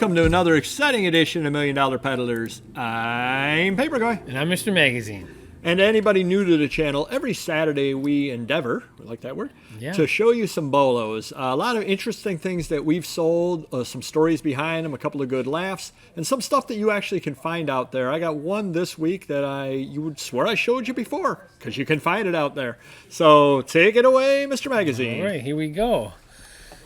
welcome to another exciting edition of Million Dollar Peddlers. I'm Papergoy. And I'm Mr. Magazine. And to anybody new to the channel, every Saturday we endeavor, we like that word, to show you some BOLOs. A lot of interesting things that we've sold, some stories behind them, a couple of good laughs, and some stuff that you actually can find out there. I got one this week that you would swear I showed you before, because you can find it out there. So take it away, Mr. Magazine. All right, here we go.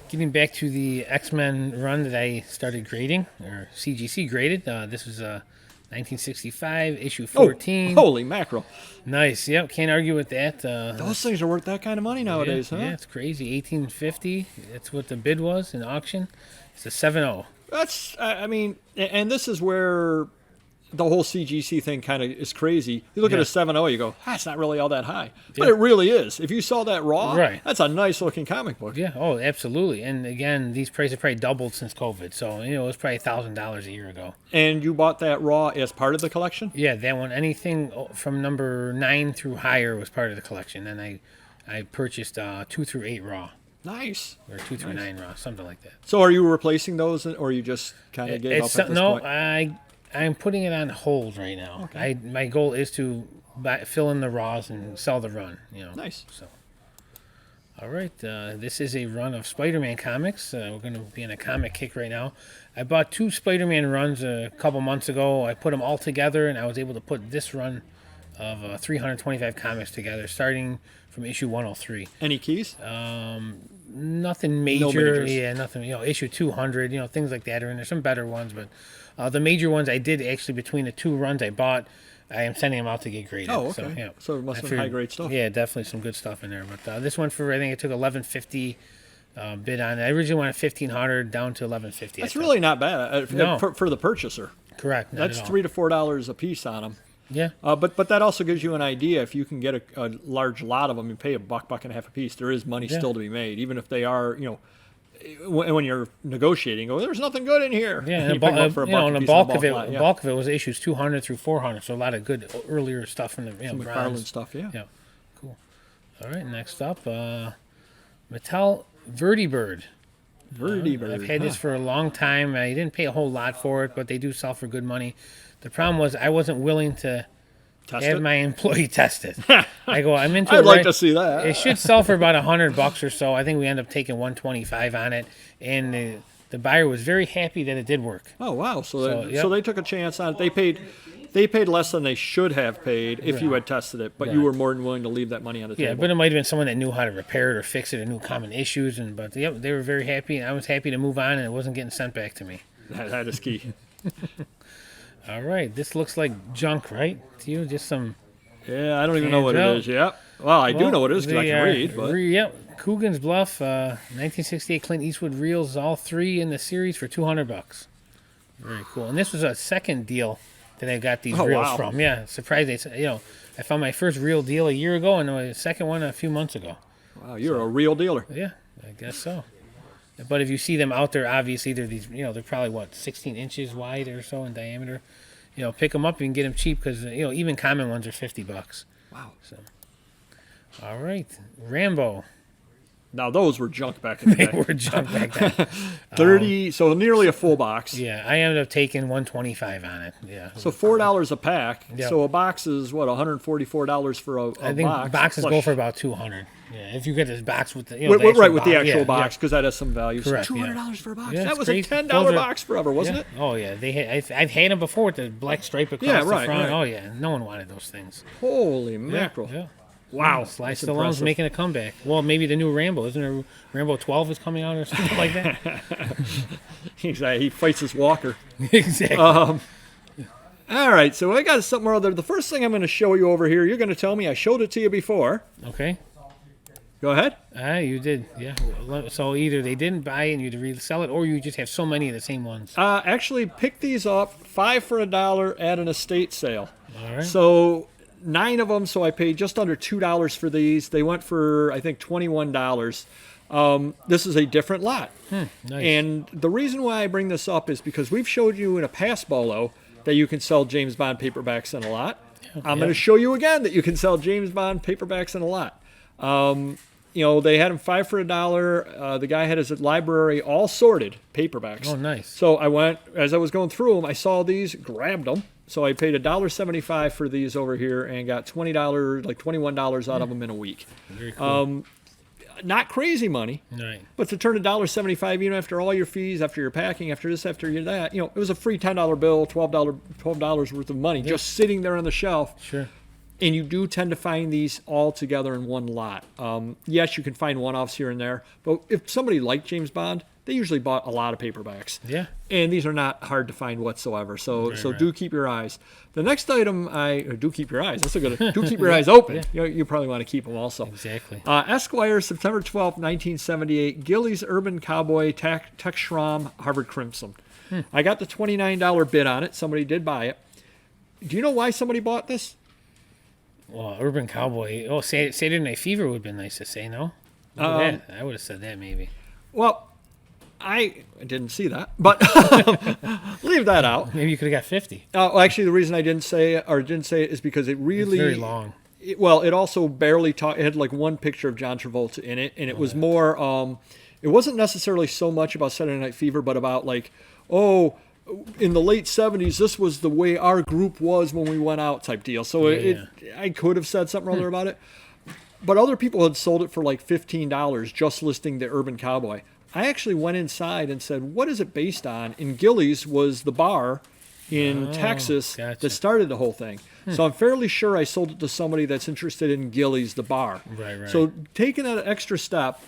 Getting back to the X-Men run that I started grading, or CGC graded. This was 1965, issue 14. Oh, holy mackerel. Nice, yep, can't argue with that. Those things are worth that kind of money nowadays, huh? Yeah, it's crazy. 1850, that's what the bid was in auction. It's a 7.0. That's, I mean, and this is where the whole CGC thing kind of is crazy. You look at a 7.0, you go, it's not really all that high. But it really is. If you saw that raw, that's a nice looking comic book. Yeah, oh, absolutely. And again, these prices have probably doubled since COVID. So, it was probably $1,000 a year ago. And you bought that raw as part of the collection? Yeah, that one. Anything from number 9 through higher was part of the collection. And I purchased 2 through 8 raw. Nice. Or 2 through 9 raw, something like that. So are you replacing those, or you just kind of gave up at this point? I'm putting it on hold right now. Okay. My goal is to fill in the raws and sell the run. Nice. So, all right. This is a run of Spider-Man comics. We're going to be in a comic kick right now. I bought 2 Spider-Man runs a couple months ago. I put them all together, and I was able to put this run of 325 comics together, starting from issue 103. Any keys? Nothing major. No majors. Yeah, nothing. Issue 200. Things like that are in there. Some better ones, but. The major ones I did actually between the 2 runs I bought, I am sending them out to get graded. Oh, okay. So it must have been high-grade stuff. Yeah, definitely some good stuff in there. But this one I think it took $11.50 bid on it. I originally wanted $1,500 down to $11.50. That's really not bad for the purchaser. Correct. That's $3 to $4 a piece on them. Yeah. But that also gives you an idea. If you can get a large lot of them and pay $1.50 a piece, there is money still to be made, even if they are, when you're negotiating, there's nothing good in here. Yeah, and the bulk of it was issues 200 through 400, so a lot of good earlier stuff in the McFarlane stuff. Yeah, cool. All right, next up, Mattel Vertibird. Vertibird. I've had this for a long time. I didn't pay a whole lot for it, but they do sell for good money. The problem was I wasn't willing to have my employee test it. I'm into it. I'd like to see that. It should sell for about $100 or so. I think we end up taking $125 on it, and the buyer was very happy that it did work. Oh wow! So they took a chance on it. They paid less than they should have paid if you had tested it, but you were more than willing to leave that money on the table. Yeah, but it might have been someone that knew how to repair it or fix it or knew common issues, but they were very happy, and I was happy to move on, and it wasn't getting sent back to me. That is key. All right, this looks like junk, right? To you, just some. Yeah, I don't even know what it is. Yeah. Well, I do know what it is because I can read. But. Yep, Coogan's Bluff, 1968 Clint Eastwood reels, all 3 in the series for $200. Very cool. And this was a second deal that I got these reels from. Yeah, surprised. I found my first real deal a year ago, and the second one a few months ago. Wow, you're a real dealer. Yeah, I guess so. But if you see them out there, obviously they're these. They're probably 16 inches wide or so in diameter. Pick them up. You can get them cheap because even common ones are $50. Wow. So, all right, Rambo. Now those were junk back in the day. They were junk back then. 30, so nearly a full box. Yeah, I ended up taking $125 on it. Yeah. So $4 a pack. Yep. So a box is $144 for a box. I think boxes go for about $200. Yeah, if you get this box with the the actual box because that has some value. Correct. So $200 for a box. Yeah, that was great. a $10 box forever, wasn't it? Oh yeah, I've had them before with the black stripe across the front. Right. Oh yeah, no one wanted those things. Holy mackerel! Yeah. Wow, Sly Stallone's making a comeback. Well, maybe the new Rambo. Isn't there Rambo 12 is coming out or something like that? Exactly. He fights his walker. Exactly. All right, so I got something or other. The first thing I'm going to show you over here, you're going to tell me I showed it to you before. Okay. Go ahead. You did, yeah. So either they didn't buy it and you'd resell it, or you just have so many of the same ones. Actually, pick these up, 5 for $1 at an estate sale. All right. So 9 of them, so I paid just under $2 for these. They went for, I think, $21. This is a different lot. Nice. And the reason why I bring this up is because we've showed you in a past BOLO that you can sell James Bond paperbacks in a lot. I'm going to show you again that you can sell James Bond paperbacks in a lot. They had them 5 for $1. The guy had his library all sorted, paperbacks. Oh, nice. So I went, as I was going through them, I saw these, grabbed them. So I paid $1.75 for these over here and got $20, like $21 out of them in a week. Very cool. Not crazy money, Right. but to turn $1.75, after all your fees, after your packing, after this, after that, it was a free $10 bill, $12 worth of money just sitting there on the shelf. Sure. And you do tend to find these all together in one lot. Yes, you can find one-offs here and there, but if somebody liked James Bond, they usually bought a lot of paperbacks. Yeah. And these are not hard to find whatsoever. So Right. do keep your eyes. The next item, do keep your eyes. That's a good. Do keep your eyes open. Yeah. You probably want to keep them also. Exactly. Esquire, September 12th, 1978. Gillies Urban Cowboy Tech Schramm Harvard Crimson. I got the $29 bid on it. Somebody did buy it. Do you know why somebody bought this? Well, Urban Cowboy. Oh, Saturday Night Fever would have been nice to say, no? I would have said that maybe. Well, I didn't see that, but leave that out. Maybe you could have got 50. Actually, the reason I didn't say it is because it really It's very long. It also barely talked. It had like one picture of John Travolta in it, and it was more. It wasn't necessarily so much about Saturday Night Fever, but about like, in the late 70s, this was the way our group was when we went out type deal. So I could have said something other about it, but other people had sold it for like $15 just listing the Urban Cowboy. I actually went inside and said, what is it based on? And Gillies was the bar in Texas that started the whole thing. So I'm fairly sure I sold it to somebody that's interested in Gillies, the bar. Right. So taking that extra step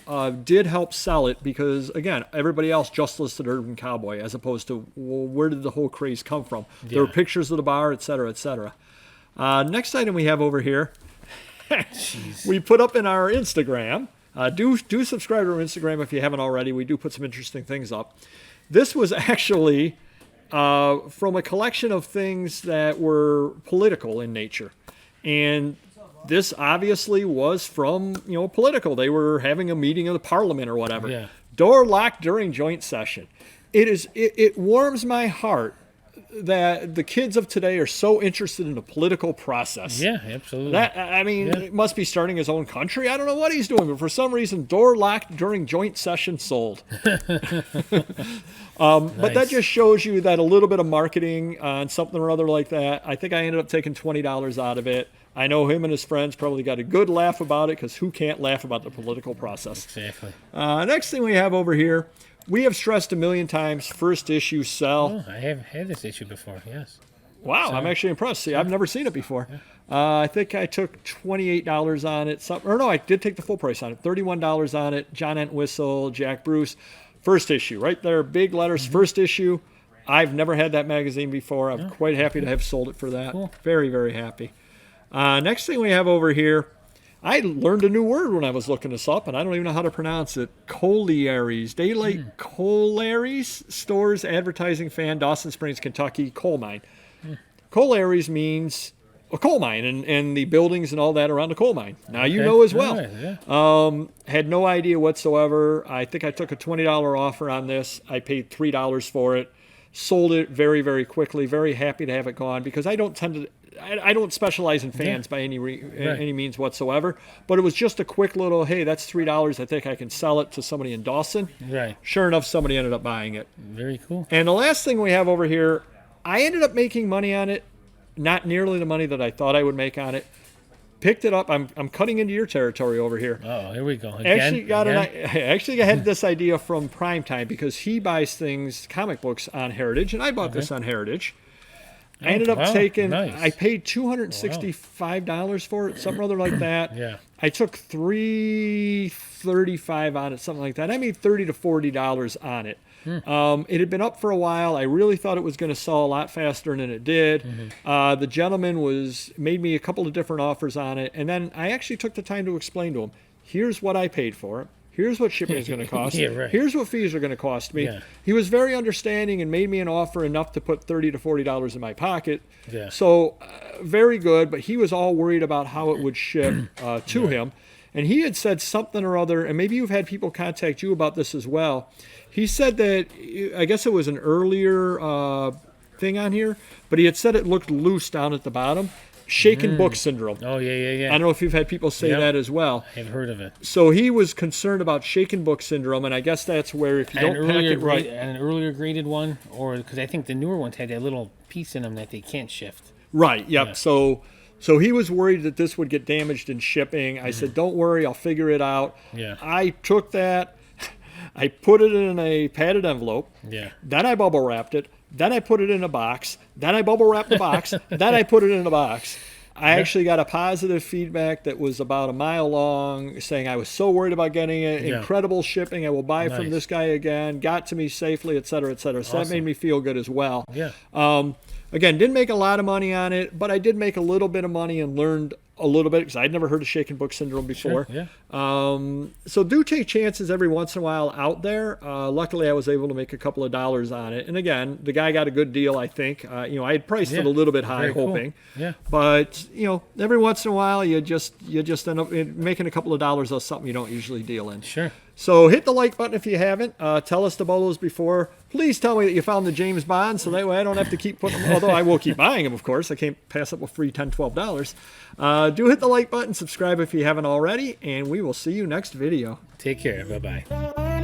did help sell it because, again, everybody else just listed Urban Cowboy as opposed to, well, where did the whole craze come from? Yeah. There were pictures of the bar, et cetera, et cetera. Next item we have over here, we put up in our Instagram. Do subscribe to our Instagram if you haven't already. We do put some interesting things up. This was actually from a collection of things that were political in nature. And this obviously was from, political. They were having a meeting of the parliament or whatever. Yeah. Door locked during joint session. It warms my heart that the kids of today are so interested in the political process. Yeah, absolutely. It must be starting his own country. I don't know what he's doing, but for some reason, door locked during joint session sold. But that just shows you that a little bit of marketing on something or other like that. I think I ended up taking $20 out of it. I know him and his friends probably got a good laugh about it because who can't laugh about the political process? Exactly. Next thing we have over here, we have stressed a million times, first issue sell. Oh, I have had this issue before, yes. Wow, I'm actually impressed. See, I've never seen it before. I think I took $28 on it. I did take the full price on it. $31 on it. John Entwistle, Jack Bruce. First issue, right there, big letters, first issue. I've never had that magazine before. I'm quite happy to have sold it for that. Cool. Very, very happy. Next thing we have over here, I learned a new word when I was looking this up, and I don't even know how to pronounce it. Collieries. Daylight Collieries Stores Advertising Fan, Dawson Springs, Kentucky, coal mine. Collieries means a coal mine and the buildings and all that around the coal mine. Now you know as well. Yeah. Had no idea whatsoever. I think I took a $20 offer on this. I paid $3 for it. Sold it very, very quickly. Very happy to have it gone because I don't specialize in fans by any means whatsoever. But it was just a quick little, hey, that's $3. I think I can sell it to somebody in Dawson. Right. Sure enough, somebody ended up buying it. Very cool. And the last thing we have over here, I ended up making money on it. Not nearly the money that I thought I would make on it. Picked it up. I'm cutting into your territory over here. Oh, here we go. I actually had this idea from Primetime because he buys comic books on Heritage, and I bought this on Heritage. I ended up taking. Nice. I paid $265 for it, something other like that. Yeah. I took $335 on it, something like that. I made $30 to $40 on it. It had been up for a while. I really thought it was going to sell a lot faster than it did. The gentleman made me a couple of different offers on it, and then I actually took the time to explain to him, here's what I paid for it. Here's what shipping is going to cost. Here's what fees are going to cost me. Yeah. He was very understanding and made me an offer enough to put $30 to $40 in my pocket. Yeah. So very good, but he was all worried about how it would ship to him. And he had said something or other, and maybe you've had people contact you about this as well. He said that, I guess it was an earlier thing on here, but he had said it looked loose down at the bottom. Shaken book syndrome. Oh, yeah. I don't know if you've had people say that as well. I've heard of it. So he was concerned about shaken book syndrome, and I guess that's where if you don't pack it right. An earlier graded one, or because I think the newer ones had that little piece in them that they can't shift. Right, yep. Yeah. So he was worried that this would get damaged in shipping. I said, don't worry, I'll figure it out. Yeah. I took that, I put it in a padded envelope. Yeah. Then I bubble wrapped it. Then I put it in a box. Then I bubble wrapped the box. Then I put it in a box. I actually got a positive feedback that was about a mile long saying I was so worried about getting it. Yeah. Incredible shipping. I will buy from this guy again. Got to me safely, et cetera, et cetera. So that made me feel good as well. Yeah. Again, didn't make a lot of money on it, but I did make a little bit of money and learned a little bit because I'd never heard of shaken book syndrome before. Sure, yeah. So do take chances every once in a while out there. Luckily, I was able to make a couple of dollars on it. And again, the guy got a good deal, I think. I had priced it a little bit high, hoping. Cool. Yeah. But every once in a while, you just end up making a couple of dollars off something you don't usually deal in. Sure. So hit the like button if you haven't. Tell us the bolos before. Please tell me that you found the James Bond, so that way I don't have to keep putting them. Although I will keep buying them, of course. I can't pass up a free $10, $12. Do hit the like button, subscribe if you haven't already, and we will see you next video. Take care. Bye-bye.